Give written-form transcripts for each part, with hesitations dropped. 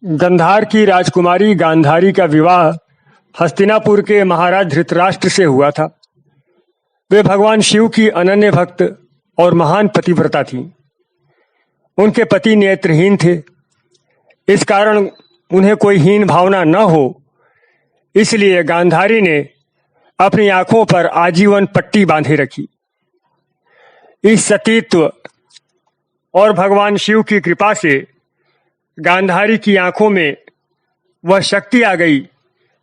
गंधार की राजकुमारी गांधारी का विवाह हस्तिनापुर के महाराज धृतराष्ट्र से हुआ था। वे भगवान शिव की अनन्य भक्त और महान पतिव्रता थीं। उनके पति नेत्रहीन थे। इस कारण उन्हें कोई हीन भावना न हो, इसलिए गांधारी ने अपनी आंखों पर आजीवन पट्टी बांधे रखी। इस सतीत्व और भगवान शिव की कृपा से गांधारी की आंखों में वह शक्ति आ गई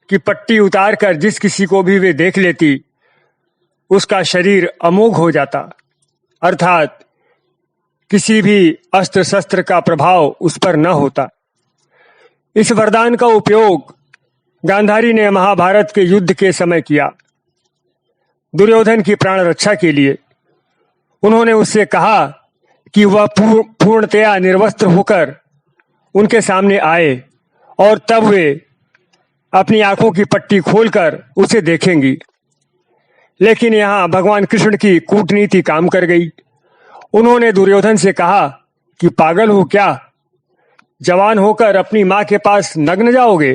कि पट्टी उतारकर जिस किसी को भी वे देख लेती, उसका शरीर अमोघ हो जाता, अर्थात किसी भी अस्त्र शस्त्र का प्रभाव उस पर न होता। इस वरदान का उपयोग गांधारी ने महाभारत के युद्ध के समय किया। दुर्योधन की प्राण रक्षा के लिए उन्होंने उससे कहा कि वह पूर्णतया निर्वस्त्र होकर उनके सामने आए और तब वे अपनी आंखों की पट्टी खोलकर उसे देखेंगी। लेकिन यहाँ भगवान कृष्ण की कूटनीति काम कर गई। उन्होंने दुर्योधन से कहा कि पागल हो क्या? जवान होकर अपनी मां के पास नग्न जाओगे?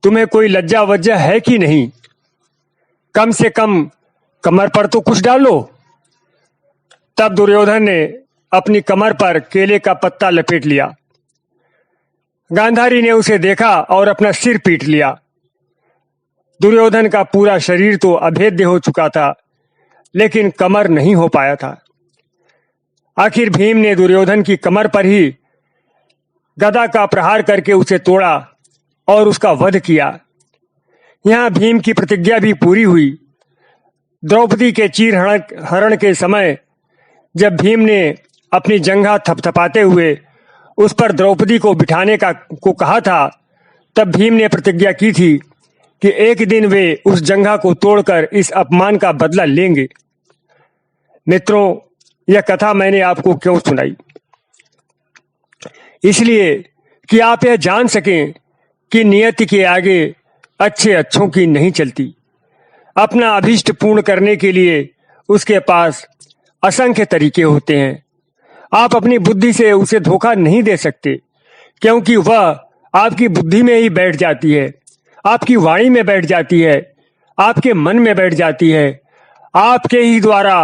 तुम्हें कोई लज्जा वज्जा है कि नहीं? कम से कम कमर पर तो कुछ डालो। तब दुर्योधन ने अपनी कमर पर केले का पत्ता लपेट लिया। गांधारी ने उसे देखा और अपना सिर पीट लिया। दुर्योधन का पूरा शरीर तो अभेद्य हो चुका था, लेकिन कमर नहीं हो पाया था। आखिर भीम ने दुर्योधन की कमर पर ही गदा का प्रहार करके उसे तोड़ा और उसका वध किया। यहाँ भीम की प्रतिज्ञा भी पूरी हुई। द्रौपदी के चीर हरण के समय जब भीम ने अपनी जंघा थपथपाते हुए उस पर द्रौपदी को बिठाने को कहा था, तब भीम ने प्रतिज्ञा की थी कि एक दिन वे उस जंघा को तोड़कर इस अपमान का बदला लेंगे। मित्रों, यह कथा मैंने आपको क्यों सुनाई? इसलिए कि आप यह जान सकें कि नियति के आगे अच्छे अच्छों की नहीं चलती। अपना अभीष्ट पूर्ण करने के लिए उसके पास असंख्य तरीके होते हैं। आप अपनी बुद्धि से उसे धोखा नहीं दे सकते, क्योंकि वह आपकी बुद्धि में ही बैठ जाती है, आपकी वाणी में बैठ जाती है, आपके मन में बैठ जाती है, आपके ही द्वारा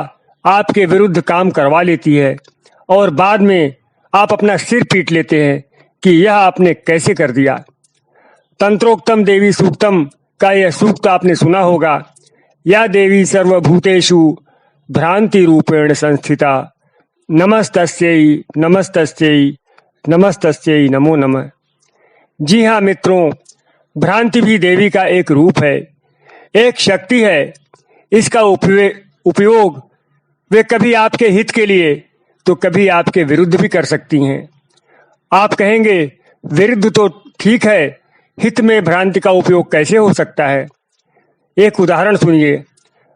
आपके विरुद्ध काम करवा लेती है और बाद में आप अपना सिर पीट लेते हैं कि यह आपने कैसे कर दिया। तंत्रोक्तम देवी सूक्तम का यह सूक्त आपने सुना होगा। या देवी सर्वभूतेषु भ्रांति रूपेण संस्थिता नमस्तस्यै नमस्तस्यै नमस्तस्यै नमो नमः। जी हाँ मित्रों, भ्रांति भी देवी का एक रूप है, एक शक्ति है। इसका उपयोग वे कभी आपके हित के लिए तो कभी आपके विरुद्ध भी कर सकती हैं। आप कहेंगे विरुद्ध तो ठीक है, हित में भ्रांति का उपयोग कैसे हो सकता है? एक उदाहरण सुनिए।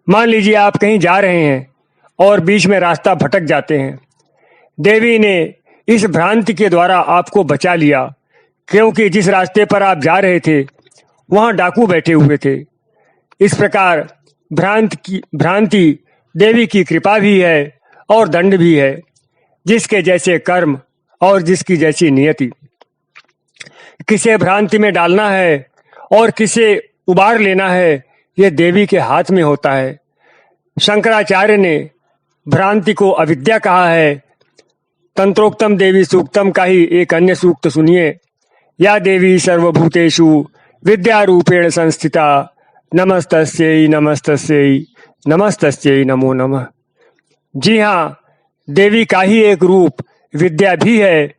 मान लीजिए आप कहीं जा रहे हैं और बीच में रास्ता भटक जाते हैं। देवी ने इस भ्रांति के द्वारा आपको बचा लिया, क्योंकि जिस रास्ते पर आप जा रहे थे वहां डाकू बैठे हुए थे। इस प्रकार भ्रांति देवी की कृपा भी है और दंड भी है। जिसके जैसे कर्म और जिसकी जैसी नियति। किसे भ्रांति में डालना है और किसे उबार लेना है, यह देवी के हाथ में होता है। शंकराचार्य ने भ्रांति को अविद्या कहा है। तंत्रोक्तम देवी सूक्तम का ही एक अन्य सूक्त सुनिए। या देवी सर्वभूतेषु विद्या रूपेण संस्थिता नमस्तस्यै नमस्तस्यै नमस्तस्यै नमो नमः। जी हाँ, देवी का ही एक रूप विद्या भी है,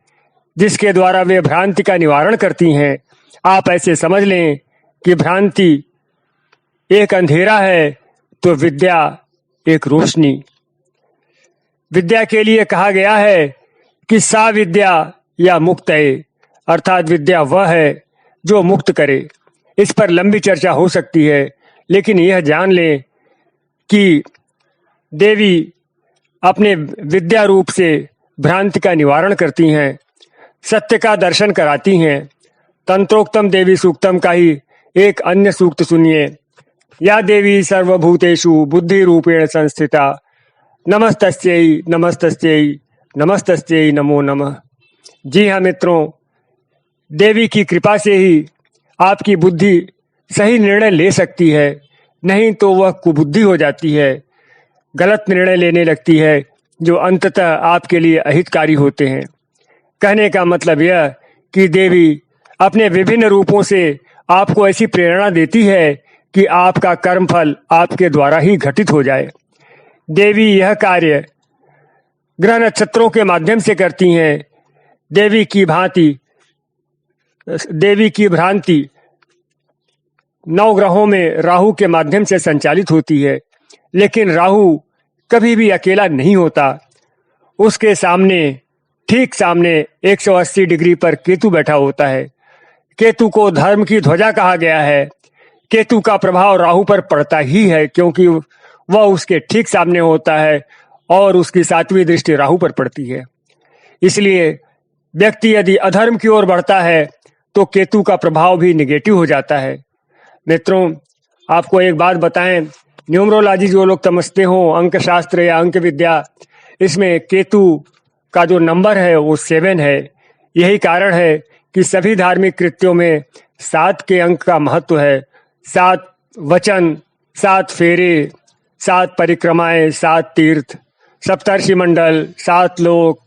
जिसके द्वारा वे भ्रांति का निवारण करती हैं। आप ऐसे समझ लें कि भ्रांति एक अंधेरा है तो विद्या एक रोशनी। विद्या के लिए कहा गया है कि सा विद्या या मुक्तये, अर्थात विद्या वह है जो मुक्त करे। इस पर लंबी चर्चा हो सकती है, लेकिन यह जान लें कि देवी अपने विद्या रूप से भ्रांति का निवारण करती हैं, सत्य का दर्शन कराती हैं। तंत्रोक्तम देवी सूक्तम का ही एक अन्य सूक्त सुनिए। या देवी सर्वभूतेषु बुद्धि रूपेण संस्थिता नमस्तस्यै नमस्तस्यै नमस्तस्यै नमो नमः। जी हाँ मित्रों, देवी की कृपा से ही आपकी बुद्धि सही निर्णय ले सकती है, नहीं तो वह कुबुद्धि हो जाती है, गलत निर्णय लेने लगती है जो अंततः आपके लिए अहितकारी होते हैं। कहने का मतलब यह कि देवी अपने विभिन्न रूपों से आपको ऐसी प्रेरणा देती है कि आपका कर्मफल आपके द्वारा ही घटित हो जाए। देवी यह कार्य ग्रह नक्षत्रों के माध्यम से करती हैं। देवी की भ्रांति 9 ग्रहों में राहु के माध्यम से संचालित होती है, लेकिन राहु कभी भी अकेला नहीं होता। उसके सामने, ठीक सामने 180 डिग्री पर केतु बैठा होता है। केतु को धर्म की ध्वजा कहा गया है। केतु का प्रभाव राहु पर पड़ता ही है, क्योंकि वह उसके ठीक सामने होता है और उसकी 7वीं दृष्टि राहु पर पड़ती है। इसलिए व्यक्ति यदि अधर्म की ओर बढ़ता है तो केतु का प्रभाव भी निगेटिव हो जाता है। मित्रों, आपको एक बात बताएं, न्यूमरोलॉजी जो लोग समझते हो, अंक शास्त्र या अंक विद्या, इसमें केतु का जो नंबर है वो 7 है। यही कारण है कि सभी धार्मिक कृत्यों में 7 के अंक का महत्व है। 7 वचन, 7 फेरे, 7 परिक्रमाएं, 7 तीर्थ, सप्तर्षि मंडल, 7 लोक,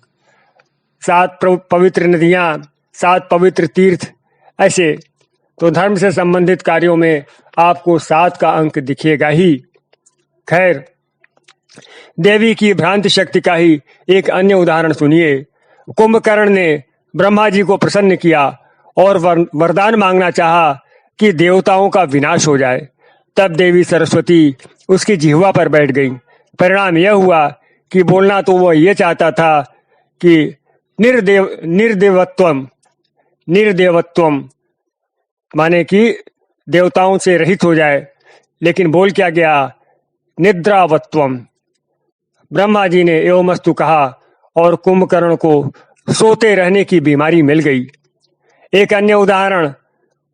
7 पवित्र नदियां, 7 पवित्र तीर्थ, ऐसे तो धर्म से संबंधित कार्यों में आपको 7 का अंक दिखेगा ही। खैर, देवी की भ्रांति शक्ति का ही एक अन्य उदाहरण सुनिए। कुंभकर्ण ने ब्रह्मा जी को प्रसन्न किया और वरदान मांगना चाहा कि देवताओं का विनाश हो जाए। तब देवी सरस्वती उसकी जिह्वा पर बैठ गई। परिणाम यह हुआ कि बोलना तो वह ये चाहता था कि निर्देवत्वम माने कि देवताओं से रहित हो जाए, लेकिन बोल क्या गया, निद्रावत्वम। ब्रह्मा जी ने एवमस्तु कहा और कुंभकर्ण को सोते रहने की बीमारी मिल गई। एक अन्य उदाहरण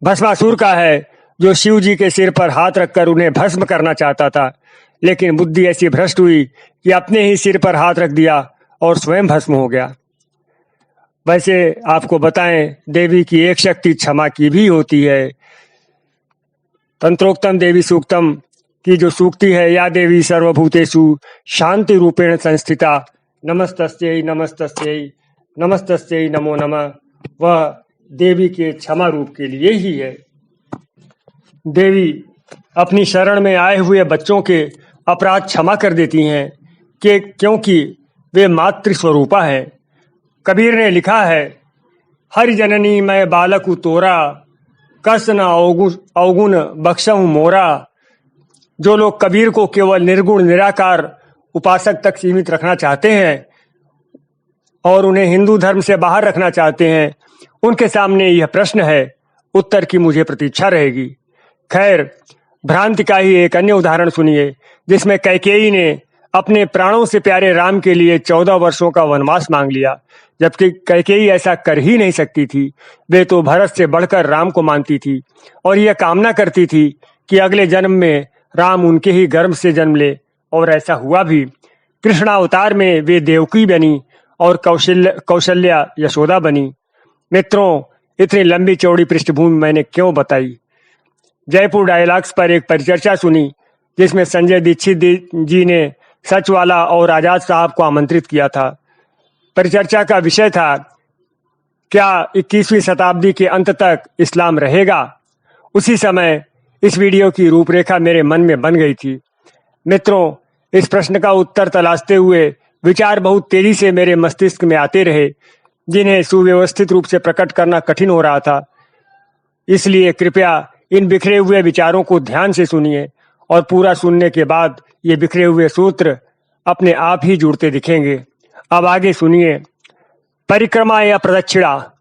भस्मासुर का है, जो शिव जी के सिर पर हाथ रखकर उन्हें भस्म करना चाहता था, लेकिन बुद्धि ऐसी भ्रष्ट हुई कि अपने ही सिर पर हाथ रख दिया और स्वयं भस्म हो गया। वैसे आपको बताएं, देवी की एक शक्ति क्षमा की भी होती है। तंत्रोक्तम देवी सूक्तम की जो सूक्ति है, या देवी सर्वभूतेषु शांति रूपेण संस्थिता, नमस्तस्यै नमस्तस्यै नमस्तस्यै नमो नमः, वह देवी के क्षमा रूप के लिए ही है। देवी अपनी शरण में आए हुए बच्चों के अपराध क्षमा कर देती हैं क्योंकि वे मातृ स्वरूपा है। कबीर ने लिखा है, हरि जननी मैं बालकु तोरा, कस न अवगुण बख्शहु मोरा। जो लोग कबीर को केवल निर्गुण निराकार उपासक तक सीमित रखना चाहते हैं और उन्हें हिंदू धर्म से बाहर रखना चाहते हैं, उनके सामने यह प्रश्न है, उत्तर की मुझे प्रतीक्षा रहेगी। खैर, भ्रांति का ही एक अन्य उदाहरण सुनिए, जिसमें कैकेयी ने अपने प्राणों से प्यारे राम के लिए 14 वर्षों का वनवास मांग लिया, जबकि कैकेयी ऐसा कर ही नहीं सकती थी। वे तो भरत से बढ़कर राम को मानती थी और यह कामना करती थी कि अगले जन्म में राम उनके ही गर्भ से जन्म ले, और ऐसा हुआ भी। कृष्णावतार में वे देवकी बनी और कौशल्या यशोदा बनी। मित्रों, इतनी लंबी चौड़ी पृष्ठभूमि मैंने क्यों बताई? जयपुर डायलॉग्स पर एक परिचर्चा सुनी, जिसमें संजय दीक्षित जी ने सचवाला और आजाद साहब को आमंत्रित किया था। परिचर्चा का विषय था, क्या 21वीं शताब्दी के अंत तक इस्लाम रहेगा? उसी समय इस वीडियो की रूपरेखा मेरे मन में बन गई थी। मित्रों, इस प्रश्न का उत्तर तलाशते हुए विचार बहुत तेजी से मेरे मस्तिष्क में आते रहे, जिन्हें सुव्यवस्थित रूप से प्रकट करना कठिन हो रहा था। इसलिए कृपया इन बिखरे हुए विचारों को ध्यान से सुनिए और पूरा सुनने के बाद ये बिखरे हुए सूत्र अपने आप ही जुड़ते दिखेंगे। अब आगे सुनिए। परिक्रमा या प्रदक्षिणा,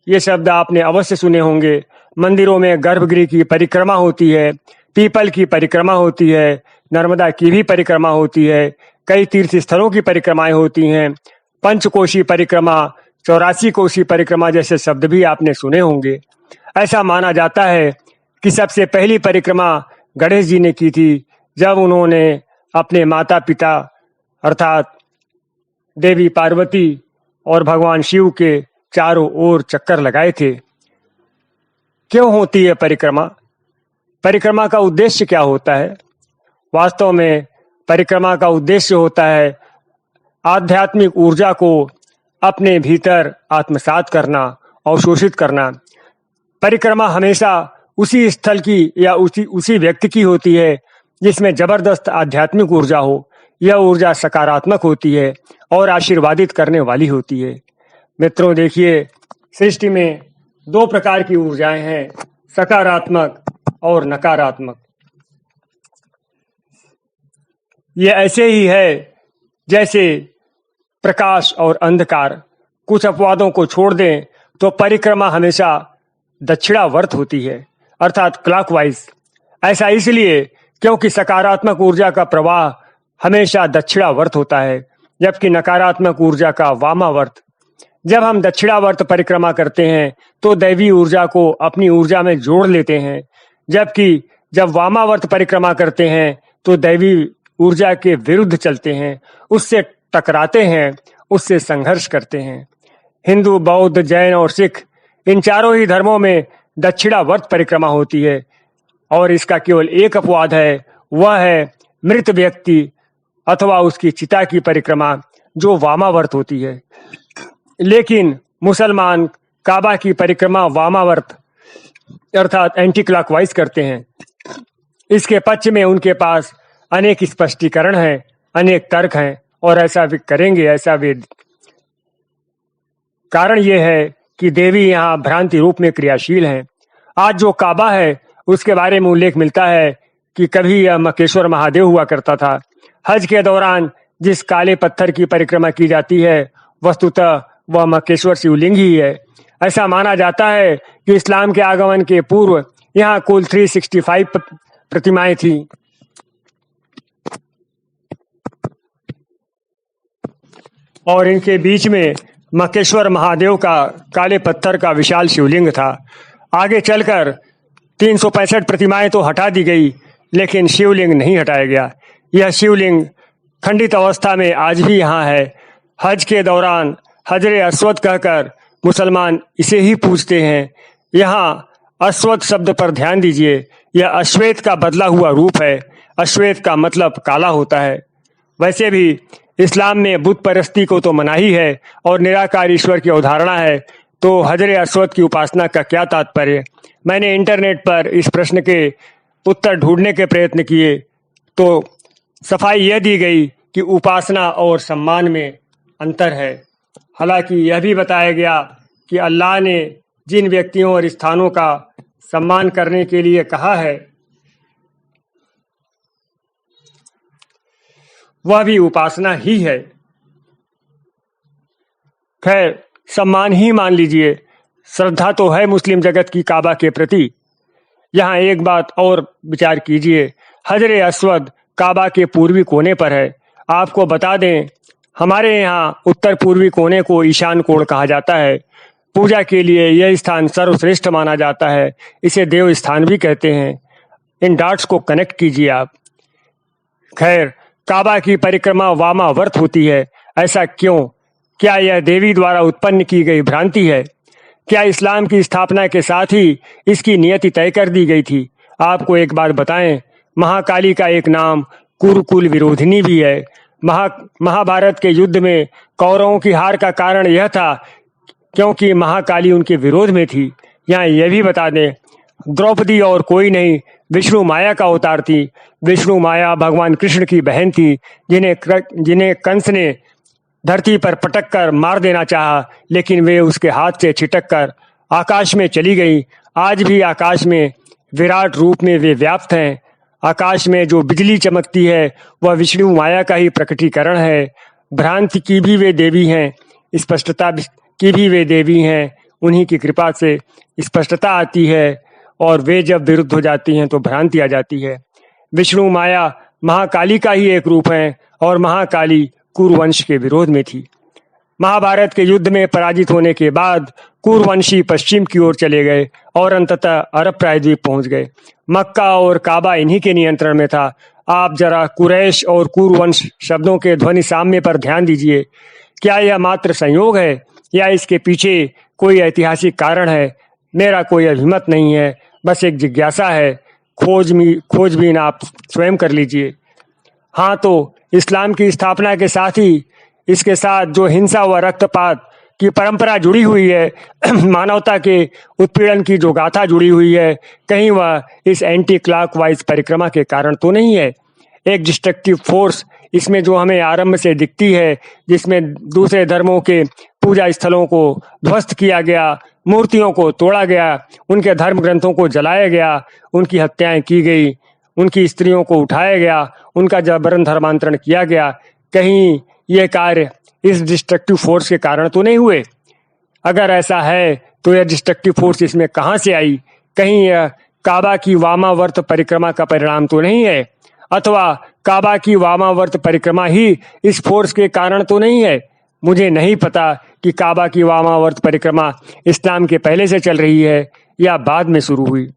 ये शब्द आपने अवश्य सुने होंगे। मंदिरों में गर्भगृह की परिक्रमा होती है, पीपल की परिक्रमा होती है, नर्मदा की भी परिक्रमा होती है, कई तीर्थ स्थलों की परिक्रमाएं होती हैं। पंचकोशी परिक्रमा, 84 कोशी परिक्रमा जैसे शब्द भी आपने सुने होंगे। ऐसा माना जाता है कि सबसे पहली परिक्रमा गणेश जी ने की थी, जब उन्होंने अपने माता पिता अर्थात देवी पार्वती और भगवान शिव के चारों ओर चक्कर लगाए थे। क्यों होती है परिक्रमा? परिक्रमा का उद्देश्य क्या होता है? वास्तव में परिक्रमा का उद्देश्य होता है आध्यात्मिक ऊर्जा को अपने भीतर आत्मसात करना, अवशोषित करना। परिक्रमा हमेशा उसी स्थल की या उसी व्यक्ति की होती है जिसमें जबरदस्त आध्यात्मिक ऊर्जा हो। यह ऊर्जा सकारात्मक होती है और आशीर्वादित करने वाली होती है। मित्रों, देखिए, सृष्टि में दो प्रकार की ऊर्जाएं हैं, सकारात्मक और नकारात्मक। ये ऐसे ही है जैसे प्रकाश और अंधकार। कुछ अपवादों को छोड़ दें तो परिक्रमा हमेशा दक्षिणावर्त होती है, अर्थात क्लॉकवाइज। ऐसा इसलिए क्योंकि सकारात्मक ऊर्जा का प्रवाह हमेशा दक्षिणावर्त होता है, जबकि नकारात्मक ऊर्जा का वामावर्त। जब हम दक्षिणावर्त परिक्रमा करते हैं तो दैवी ऊर्जा को अपनी ऊर्जा में जोड़ लेते हैं, जबकि जब वामावर्त परिक्रमा करते हैं तो दैवी ऊर्जा के विरुद्ध चलते हैं, उससे टकराते हैं, उससे संघर्ष करते हैं। हिंदू, बौद्ध, जैन और सिख, इन चारों ही धर्मों में दक्षिणावर्त परिक्रमा होती है और इसका केवल एक अपवाद है, वह है मृत व्यक्ति अथवा उसकी चिता की परिक्रमा, जो वामावर्त होती है। लेकिन मुसलमान काबा की परिक्रमा वामावर्त अर्थात एंटी क्लॉकवाइज करते हैं। इसके पक्ष में उनके पास अनेक स्पष्टीकरण हैं, अनेक तर्क हैं और ऐसा भी करेंगे, ऐसा भी। कारण यह है कि देवी यहाँ भ्रांति रूप में क्रियाशील हैं। आज जो काबा है उसके बारे में उल्लेख मिलता है कि कभी यह मक्केश्वर महादेव हुआ करता था। हज के दौरान जिस काले पत्थर की परिक्रमा की जाती है, वस्तुतः वह मक्केश्वर शिवलिंग ही है। ऐसा माना जाता है कि इस्लाम के आगमन के पूर्व यहाँ कुल 365 प्रतिमाएं थीं। और इनके बीच में मक्केश्वर महादेव का काले पत्थर का विशाल शिवलिंग था। आगे चलकर 365 प्रतिमाएं तो हटा दी गई, लेकिन शिवलिंग नहीं हटाया गया। यह शिवलिंग खंडित अवस्था में आज भी यहाँ है। हज के दौरान हजरे अस्वद कहकर मुसलमान इसे ही पूजते हैं। यहाँ अस्वद शब्द पर ध्यान दीजिए, यह अश्वेत का बदला हुआ रूप है। अश्वेत का मतलब काला होता है। वैसे भी इस्लाम में बुत परस्ती को तो मनाही है और निराकार ईश्वर की अवधारणा है, तो हजरे अस्वद की उपासना का क्या तात्पर्य? मैंने इंटरनेट पर इस प्रश्न के उत्तर ढूंढने के प्रयत्न किए तो सफाई यह दी गई कि उपासना और सम्मान में अंतर है। हालांकि यह भी बताया गया कि अल्लाह ने जिन व्यक्तियों और स्थानों का सम्मान करने के लिए कहा है, वह भी उपासना ही है। खैर, सम्मान ही मान लीजिए। श्रद्धा तो है मुस्लिम जगत की काबा के प्रति। यहाँ एक बात और विचार कीजिए, हजरे अस्वद काबा के पूर्वी कोने पर है। आपको बता दें, हमारे यहाँ उत्तर पूर्वी कोने को ईशान कोण कहा जाता है। पूजा के लिए यह स्थान सर्वश्रेष्ठ माना जाता है। इसे देव स्थान भी कहते हैं। इन डॉट्स को कनेक्ट कीजिए आप। खैर, काबा की परिक्रमा वामावर्त होती है। ऐसा क्यों? क्या यह देवी द्वारा उत्पन्न की गई भ्रांति है? क्या इस्लाम की स्थापना के साथ ही इसकी नियति तय कर दी गई थी? आपको एक बात बताएं, महाकाली का एक नाम कुरुकुल विरोधिनी भी है। महाभारत के युद्ध में कौरवों की हार का कारण यह था क्योंकि महाकाली उनके विरोध में थी। यहाँ यह भी बता दें, द्रौपदी और कोई नहीं, विष्णु माया का अवतार थी। विष्णु माया भगवान कृष्ण की बहन थी, जिन्हें कंस ने धरती पर पटक कर मार देना चाहा, लेकिन वे उसके हाथ से छिटक कर आकाश में चली गई। आज भी आकाश में विराट रूप में वे व्याप्त हैं। आकाश में जो बिजली चमकती है वह विष्णु माया का ही प्रकटीकरण है। भ्रांति की भी वे देवी हैं, स्पष्टता की भी वे देवी हैं। उन्हीं की कृपा से स्पष्टता आती है और वे जब विरुद्ध हो जाती हैं तो भ्रांति आ जाती है। विष्णु माया महाकाली का ही एक रूप है और महाकाली कुरुवंश के विरोध में थी। महाभारत के युद्ध में पराजित होने के बाद कुरुवंशी पश्चिम की ओर चले गए और अंततः अरब प्रायद्वीप पहुंच गए। मक्का और काबा इन्हीं के नियंत्रण में था। आप जरा कुरैश और कुरुवंश शब्दों के ध्वनि साम्य पर ध्यान दीजिए। क्या यह मात्र संयोग है या इसके पीछे कोई ऐतिहासिक कारण है, मेरा कोई अभिमत नहीं है, बस एक जिज्ञासा है। खोजबीन आप स्वयं कर लीजिए। हाँ, तो इस्लाम की स्थापना के साथ ही इसके साथ जो हिंसा व रक्तपात की परंपरा जुड़ी हुई है, मानवता के उत्पीड़न की जो गाथा जुड़ी हुई है, कहीं वह इस एंटी क्लॉकवाइज परिक्रमा के कारण तो नहीं है। एक डिस्ट्रक्टिव फोर्स इसमें जो हमें आरंभ से दिखती है, जिसमें दूसरे धर्मों के पूजा स्थलों को ध्वस्त किया गया, मूर्तियों को तोड़ा गया, उनके धर्म ग्रंथों को जलाया गया, उनकी हत्याएं की गई, उनकी स्त्रियों को उठाया गया, उनका जबरन धर्मांतरण किया गया, कहीं ये कार्य इस डिस्ट्रक्टिव फोर्स के कारण तो नहीं हुए? अगर ऐसा है तो यह डिस्ट्रक्टिव फोर्स इसमें कहाँ से आई? कहीं यह काबा की वामावर्त परिक्रमा का परिणाम तो नहीं है? अथवा काबा की वामावर्त परिक्रमा ही इस फोर्स के कारण तो नहीं है? मुझे नहीं पता कि काबा की वामावर्त परिक्रमा इस्लाम के पहले से चल रही है या बाद में शुरू हुई।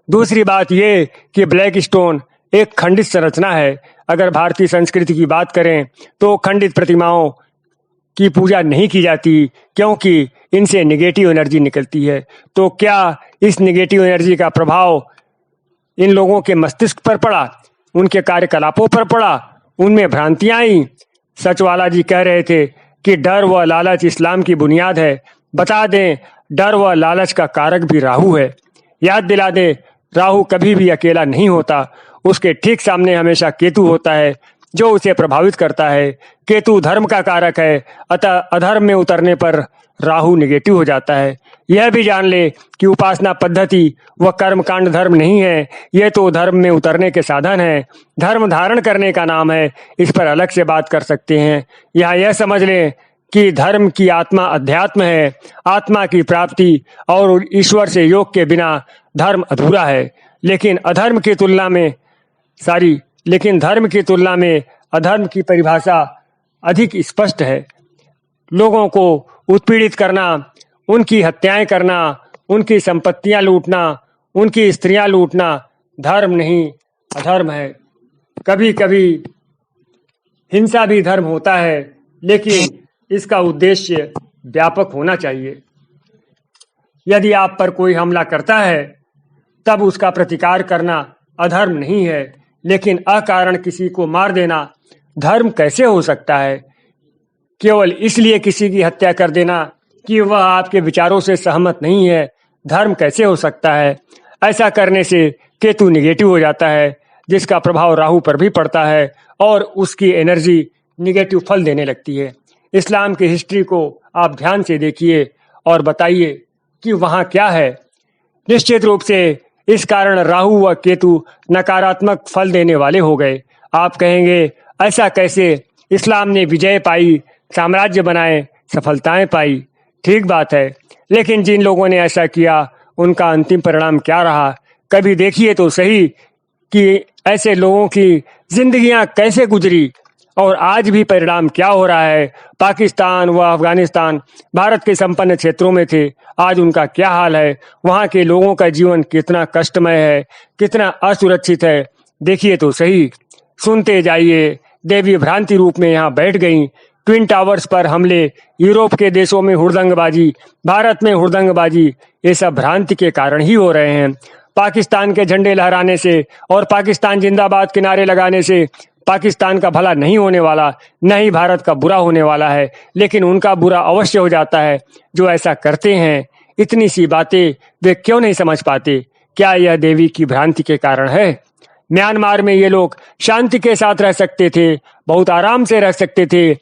दूसरी बात यह कि ब्लैक स्टोन एक खंडित संरचना है। अगर भारतीय संस्कृति की बात करें तो खंडित प्रतिमाओं की पूजा नहीं की जाती, क्योंकि इनसे नेगेटिव एनर्जी निकलती है। तो क्या इस नेगेटिव एनर्जी का प्रभाव इन लोगों के मस्तिष्क पर पड़ा, उनके कार्यकलापों पर पड़ा, उनमें भ्रांतियां आई? सचवाला जी कह रहे थे कि डर व लालच इस्लाम की बुनियाद है। बता दें, डर व लालच का कारक भी राहु है। याद दिला दें, राहु कभी भी अकेला नहीं होता, उसके ठीक सामने हमेशा केतु होता है जो उसे प्रभावित करता है। केतु धर्म का कारक है, अतः अधर्म में उतरने पर राहु नेगेटिव हो जाता है। यह भी जान ले कि उपासना पद्धति व कर्मकांड धर्म नहीं है, यह तो धर्म में उतरने के साधन है, धर्म धारण करने का नाम है। इस पर अलग से बात कर सकते हैं। यहाँ यह समझ लें कि धर्म की आत्मा अध्यात्म है, आत्मा की प्राप्ति और ईश्वर से योग के बिना धर्म अधूरा है। लेकिन धर्म की तुलना में अधर्म की परिभाषा अधिक स्पष्ट है। लोगों को उत्पीड़ित करना, उनकी हत्याएं करना, उनकी संपत्तियां लूटना, उनकी स्त्रियां लूटना धर्म नहीं अधर्म है। कभी कभी हिंसा भी धर्म होता है, लेकिन इसका उद्देश्य व्यापक होना चाहिए। यदि आप पर कोई हमला करता है तब उसका प्रतिकार करना अधर्म नहीं है, लेकिन अकारण किसी को मार देना धर्म कैसे हो सकता है? केवल इसलिए किसी की हत्या कर देना कि वह आपके विचारों से सहमत नहीं है धर्म कैसे हो सकता है? ऐसा करने से केतु निगेटिव हो जाता है, जिसका प्रभाव राहु पर भी पड़ता है और उसकी एनर्जी निगेटिव फल देने लगती है। इस्लाम की हिस्ट्री को आप ध्यान से देखिए और बताइए कि वहाँ क्या है। निश्चित रूप से इस कारण राहु व केतु नकारात्मक फल देने वाले हो गए। आप कहेंगे ऐसा कैसे? इस्लाम ने विजय पाई, साम्राज्य बनाए, सफलताएं पाई, ठीक बात है, लेकिन जिन लोगों ने ऐसा किया उनका अंतिम परिणाम क्या रहा? कभी देखिए तो सही कि ऐसे लोगों की जिंदगियां कैसे गुजरी और आज भी परिणाम क्या हो रहा है। पाकिस्तान व अफगानिस्तान भारत के संपन्न क्षेत्रों में थे, आज उनका क्या हाल है? वहाँ के लोगों का जीवन कितना कष्टमय है, कितना असुरक्षित है, देखिए तो सही। सुनते जाइए। देवी भ्रांति रूप में यहाँ बैठ गई। ट्विन टावर्स पर हमले, यूरोप के देशों में हुड़दंगबाजी, भारत में हुड़दंगबाजी, ये सब भ्रांति के कारण ही हो रहे हैं। पाकिस्तान के झंडे लहराने से और पाकिस्तान जिंदाबाद के नारे लगाने से पाकिस्तान का भला नहीं होने वाला, न ही भारत का बुरा होने वाला है, लेकिन उनका बुरा अवश्य हो जाता है जो ऐसा करते हैं। इतनी सी बातें वे क्यों नहीं समझ पाते? क्या यह देवी की भ्रांति के कारण है? म्यांमार में ये लोग शांति के साथ रह सकते थे, बहुत आराम से रह सकते थे,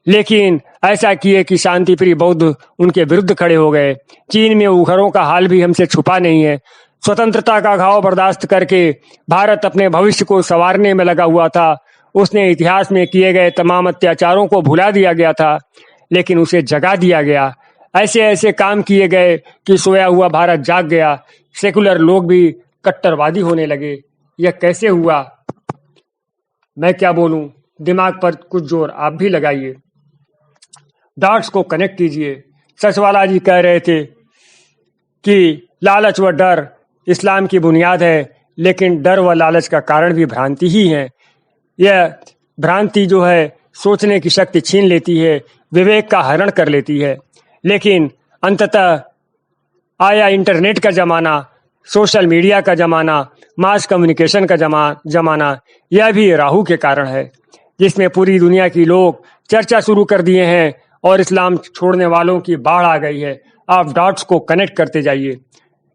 लेकिन ऐसा किए कि शांति प्रिय बौद्ध उनके विरुद्ध खड़े हो गए। चीन में उखरों का हाल भी हमसे छुपा नहीं है। स्वतंत्रता का घाव बर्दाश्त करके भारत अपने भविष्य को संवारने में लगा हुआ था। उसने इतिहास में किए गए तमाम अत्याचारों को भुला दिया गया था, लेकिन उसे जगा दिया गया। ऐसे ऐसे काम किए गए कि सोया हुआ भारत जाग गया। सेकुलर लोग भी कट्टरवादी होने लगे। यह कैसे हुआ? मैं क्या बोलूं? दिमाग पर कुछ जोर आप भी लगाइए, डॉट्स को कनेक्ट कीजिए। सचवाला जी कह रहे थे कि लालच व डर इस्लाम की बुनियाद है, लेकिन डर व लालच का कारण भी भ्रांति ही है। यह भ्रांति जो है सोचने की शक्ति छीन लेती है, विवेक का हरण कर लेती है। लेकिन अंततः आया इंटरनेट का ज़माना, सोशल मीडिया का ज़माना, मास कम्युनिकेशन का ज़माना, यह भी राहु के कारण है, जिसमें पूरी दुनिया की लोग चर्चा शुरू कर दिए हैं और इस्लाम छोड़ने वालों की बाढ़ आ गई है। आप डॉट्स को कनेक्ट करते जाइए।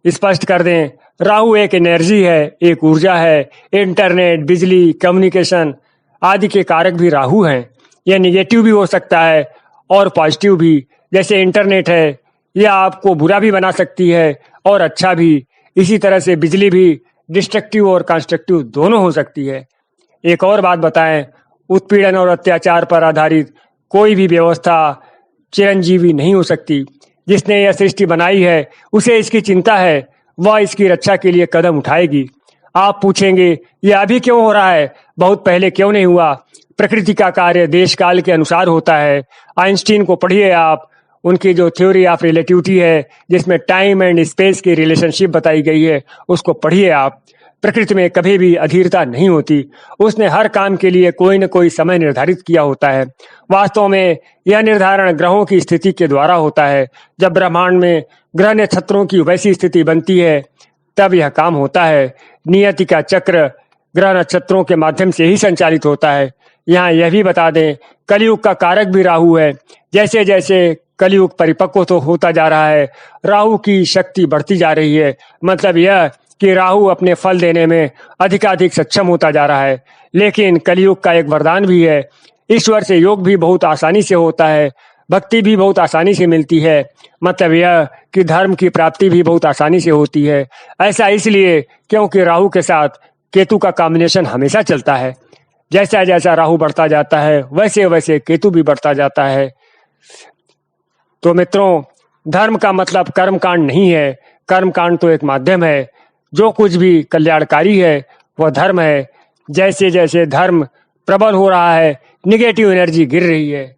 स्पष्ट कर दें, राहु एक एनर्जी है, एक ऊर्जा है। इंटरनेट, बिजली, कम्युनिकेशन आदि के कारक भी राहु हैं। यह निगेटिव भी हो सकता है और पॉजिटिव भी। जैसे इंटरनेट है, यह आपको बुरा भी बना सकती है और अच्छा भी। इसी तरह से बिजली भी डिस्ट्रक्टिव और कंस्ट्रक्टिव दोनों हो सकती है। एक और बात बताएं, उत्पीड़न और अत्याचार पर आधारित कोई भी व्यवस्था चिरंजीवी नहीं हो सकती। जिसने यह सृष्टि बनाई है उसे इसकी चिंता है, वह इसकी रक्षा के लिए कदम उठाएगी। आप पूछेंगे, यह अभी क्यों हो रहा है, बहुत पहले क्यों नहीं हुआ? प्रकृति का कार्य देश काल के अनुसार होता है। आइंस्टीन को पढ़िए आप, उनकी जो थ्योरी ऑफ रिलेटिविटी है, जिसमें टाइम एंड स्पेस की रिलेशनशिप बताई गई है, उसको पढ़िए आप। प्रकृति में कभी भी अधीरता नहीं होती। उसने हर काम के लिए कोई न कोई समय निर्धारित किया होता है। वास्तव में यह निर्धारण ग्रहों की स्थिति के द्वारा होता है। जब ब्रह्मांड में ग्रह नक्षत्रों की वैसी स्थिति बनती है तब यह काम होता है। नियति का चक्र ग्रह नक्षत्रों के माध्यम से ही संचालित होता है। यहाँ यह भी बता दें, कलयुग का कारक भी राहु है। जैसे जैसे कलयुग परिपक्व तो होता जा रहा है, राहु की शक्ति बढ़ती जा रही है। मतलब यह कि राहु अपने फल देने में अधिकाधिक सक्षम होता जा रहा है। लेकिन कलयुग का एक वरदान भी है, ईश्वर से योग भी बहुत आसानी से होता है, भक्ति भी बहुत आसानी से मिलती है। मतलब यह कि धर्म की प्राप्ति भी बहुत आसानी से होती है। ऐसा इसलिए क्योंकि राहु के साथ केतु का कॉम्बिनेशन हमेशा चलता है। जैसा जैसा राहु बढ़ता जाता है वैसे वैसे केतु भी बढ़ता जाता है। तो मित्रों, धर्म का मतलब कर्मकांड नहीं है। कर्मकांड तो एक माध्यम है। जो कुछ भी कल्याणकारी है वह धर्म है। जैसे जैसे धर्म प्रबल हो रहा है, निगेटिव एनर्जी गिर रही है।